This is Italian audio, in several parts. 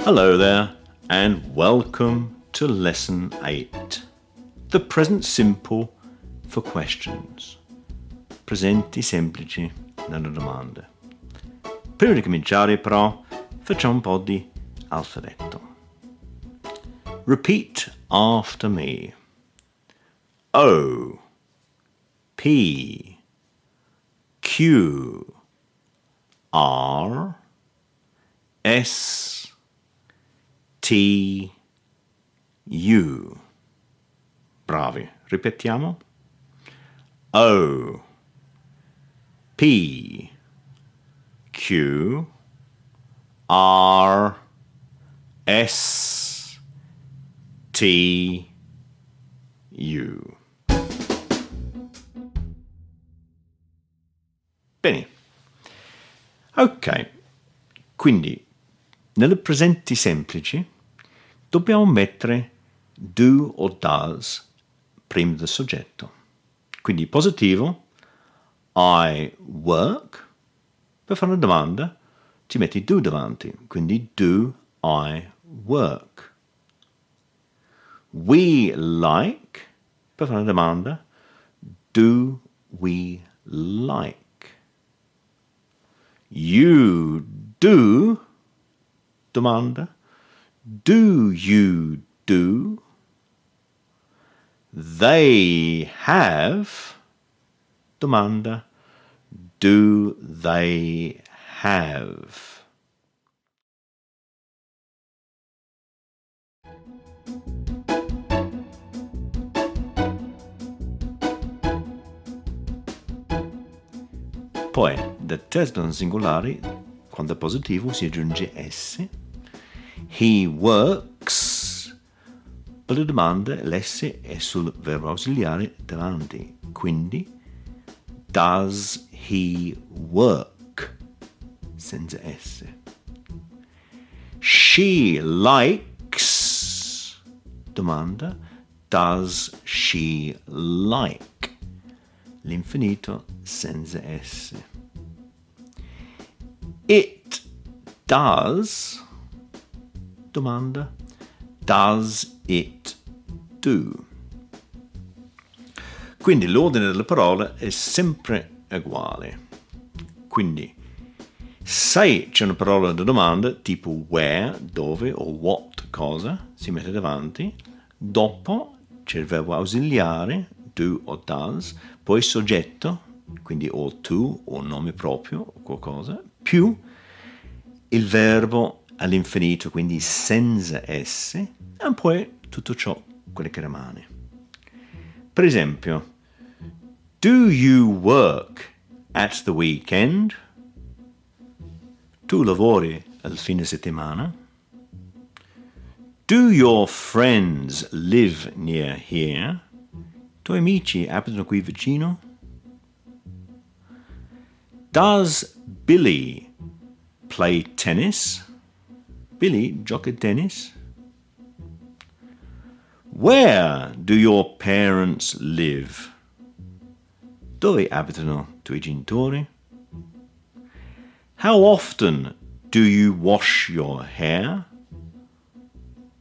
Hello there, and welcome to Lesson 8, the present simple for questions. Presenti semplici nelle domande. Prima di cominciare però facciamo un po' di alfabeto. Repeat after me. O, P, Q, R, S, T, U. Bravi. Ripetiamo. O, P, Q, R, S, T, U. Bene. Ok. Quindi, nelle presenti semplici dobbiamo mettere do o does prima del soggetto. Quindi positivo, I work. Per fare una domanda ci metti do davanti, quindi do I work. We like. Per fare una domanda, do we like. You do. Domanda, do you do? They have. Domanda, do they have? Poi, da terzo singolare, quando è positivo, si aggiunge S. He works. Per le domande l'S è sul verbo ausiliare davanti. Quindi, does he work? Senza S. She likes. Domanda, does she like? L'infinito senza S. It does. Domanda, does it do? Quindi l'ordine delle parole è sempre uguale. Quindi, se c'è una parola di domanda tipo where, dove o what, cosa, si mette davanti. Dopo c'è il verbo ausiliare, do o does, poi il soggetto, quindi o tu o nome proprio o qualcosa, più il verbo all'infinito, quindi senza S, e poi tutto ciò, quello che rimane. Per esempio, do you work at the weekend? Tu lavori al fine settimana? Do your friends live near here? Tuoi amici abitano qui vicino? Does Billy play tennis? Billy gioca a tennis? Where do your parents live? Dove abitano tuoi genitori? How often do you wash your hair?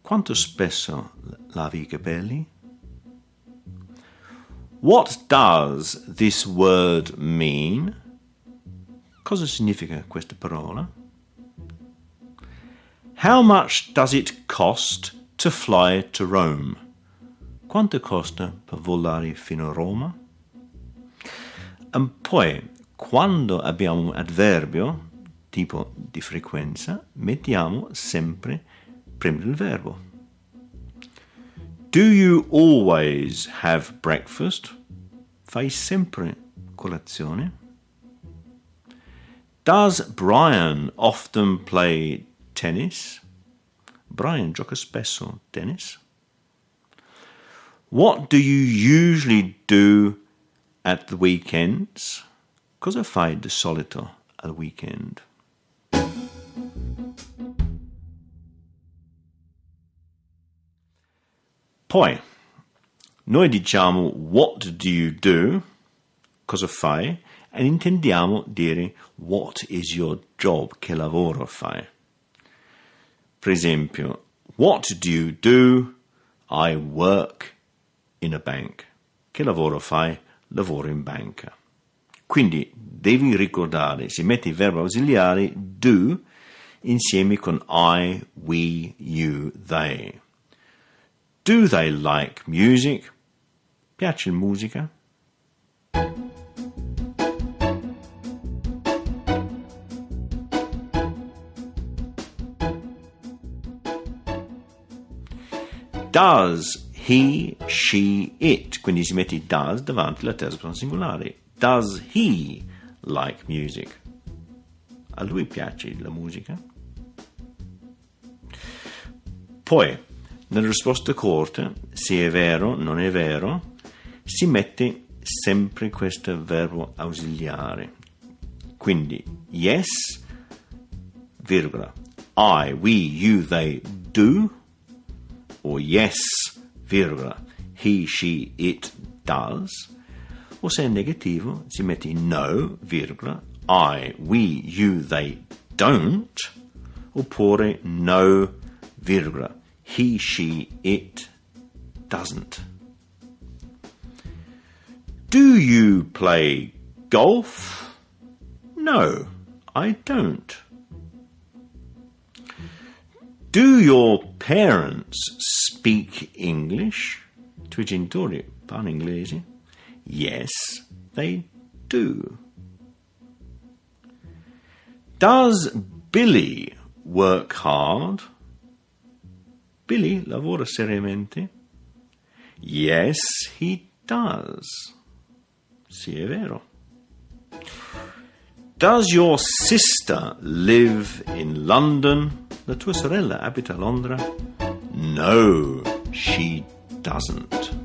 Quanto spesso lavi i capelli? What does this word mean? Cosa significa questa parola? How much does it cost to fly to Rome? Quanto costa per volare fino a Roma? E poi, quando abbiamo un avverbio, tipo di frequenza, mettiamo sempre prima del verbo. Do you always have breakfast? Fai sempre colazione? Does Brian often play tennis? Brian gioca spesso tennis. What do you usually do at the weekends? Cosa fai di solito al weekend? Poi, noi diciamo what do you do? Cosa fai? E intendiamo dire what is your job? Che lavoro fai? Per Per esempio, what do you do? I work in a bank. Che lavoro fai? Lavoro in banca. Quindi devi ricordare, si mette il verbo ausiliare do insieme con I, we, you, they. Do they like music? Piace la musica? Does he, she, it? Quindi si mette does davanti alla terza persona singolare. Does he like music? A lui piace la musica? Poi, nella risposta corta, se è vero, non è vero, si mette sempre questo verbo ausiliare. Quindi, yes, virgola, I, we, you, they do, o yes, virgola, he, she, it does, o se è negativo si mette no, virgola, I, we, you, they don't, oppure no, virgola, he, she, it doesn't. Do you play golf? No, I don't. Do your parents speak English? I tuoi genitori parlano inglese? Yes, they do. Does Billy work hard? Billy lavora seriamente? Yes, he does. Sì, è vero. Does your sister live in London? La tua sorella abita a Londra? No, she doesn't.